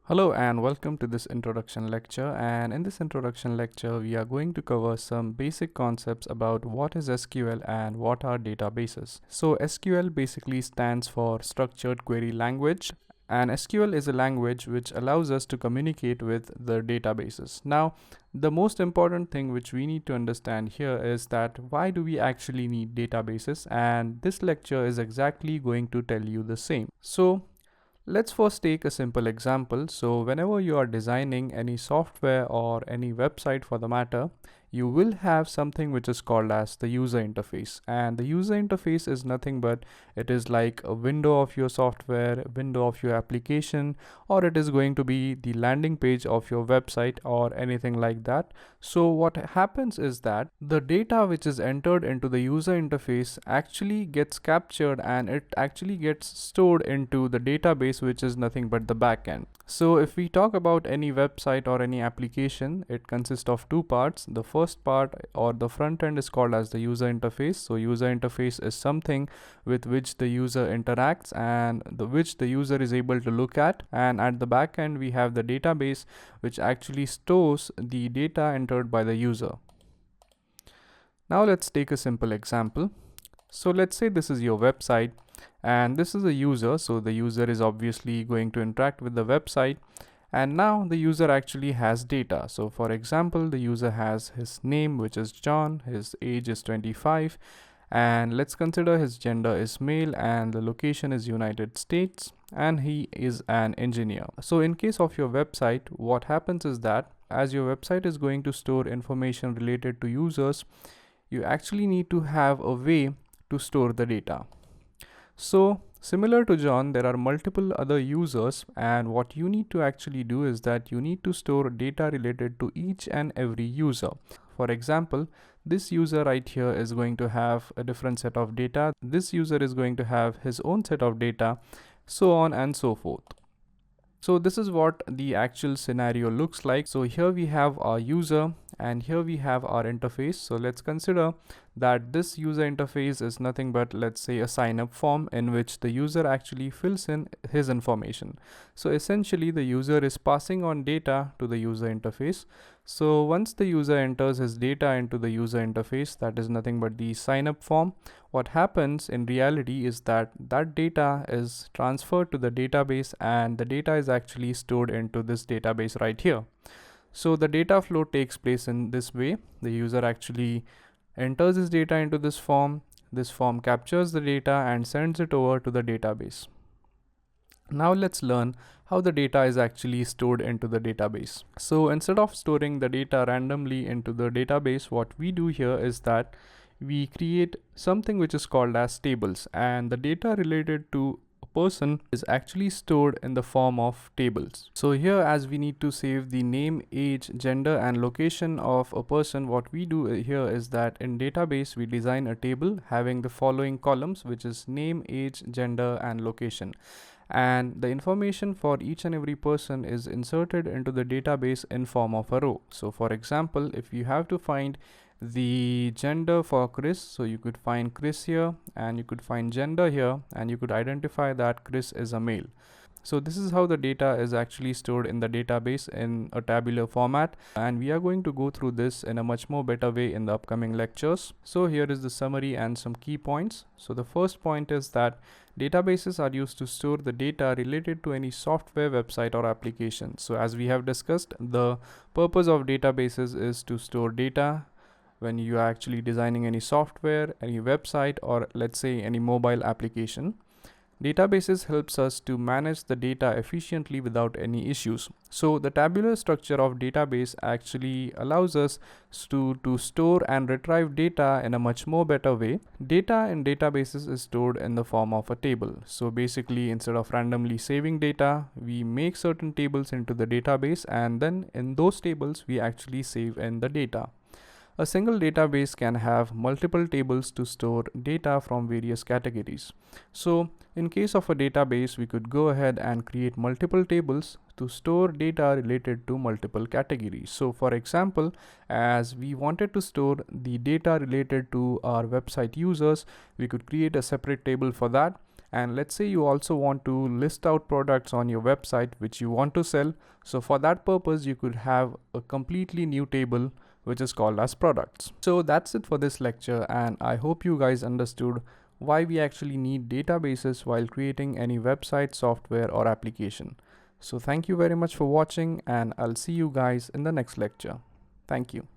Hello and welcome to this introduction lecture, and in this introduction lecture we are going to cover some basic concepts about what is SQL and what are databases. So SQL basically stands for Structured Query Language, and SQL is a language which allows us to communicate with the databases. Now the most important thing which we need to understand here is that why do we actually need databases, and this lecture is exactly going to tell you the same. So let's first take a simple example. So whenever you are designing any software or any website for the matter, you will have something which is called as the user interface. And the user interface is nothing but it is like a window of your software, a window of your application, or it is going to be the landing page of your website or anything like that. So what happens is that the data which is entered into the user interface actually gets captured and it actually gets stored into the database, which is nothing but the backend. So if we talk about any website or any application, it consists of two parts. The first part or the front end is called as the user interface. So user interface is something with which the user interacts and which the user is able to look at. And at the back end, we have the database which actually stores the data entered by the user. Now let's take a simple example. So let's say this is your website and this is a user. So the user is obviously going to interact with the website, and now the user actually has data. So for example, the user has his name, which is John, his age is 25, and let's consider his gender is male and the location is United States, and he is an engineer. So in case of your website, what happens is that as your website is going to store information related to users, you actually need to have a way to store the data. So similar to John, there are multiple other users, and what you need to actually do is that you need to store data related to each and every user. For example, this user right here is going to have a different set of data. This user is going to have his own set of data, so on and so forth. So this is what the actual scenario looks like. So here we have our user and here we have our interface. So let's consider that this user interface is nothing but, let's say, a sign up form in which the user actually fills in his information. So essentially the user is passing on data to the user interface. So once the user enters his data into the user interface, that is nothing but the sign up form, what happens in reality is that that data is transferred to the database and the data is actually stored into this database right here. So the data flow takes place in this way. The user actually enters his data into this form captures the data and sends it over to the database. Now let's learn how the data is actually stored into the database. So instead of storing the data randomly into the database, what we do here is that we create something which is called as tables, and the data related to a person is actually stored in the form of tables. So here, as we need to save the name, age, gender and location of a person, what we do here is that in database we design a table having the following columns, which is name, age, gender and location, and the information for each and every person is inserted into the database in form of a row. So for example, if you have to find the gender for Chris, so you could find Chris here and you could find gender here and you could identify that Chris is a male. So this is how the data is actually stored in the database in a tabular format, and we are going to go through this in a much more better way in the upcoming lectures. So here is the summary and some key points. So the first point is that databases are used to store the data related to any software, website or application. So as we have discussed, the purpose of databases is to store data when you are actually designing any software, any website, or let's say any mobile application. Databases helps us to manage the data efficiently without any issues. So the tabular structure of database actually allows us to store and retrieve data in a much more better way. Data in databases is stored in the form of a table. So basically, instead of randomly saving data, we make certain tables into the database, and then in those tables we actually save in the data. A single database can have multiple tables to store data from various categories. So in case of a database, we could go ahead and create multiple tables to store data related to multiple categories. So for example, as we wanted to store the data related to our website users, we could create a separate table for that. And let's say you also want to list out products on your website which you want to sell. So for that purpose, you could have a completely new table which is called as products. So that's it for this lecture, and I hope you guys understood why we actually need databases while creating any website, software or application. So thank you very much for watching, and I'll see you guys in the next lecture. Thank you.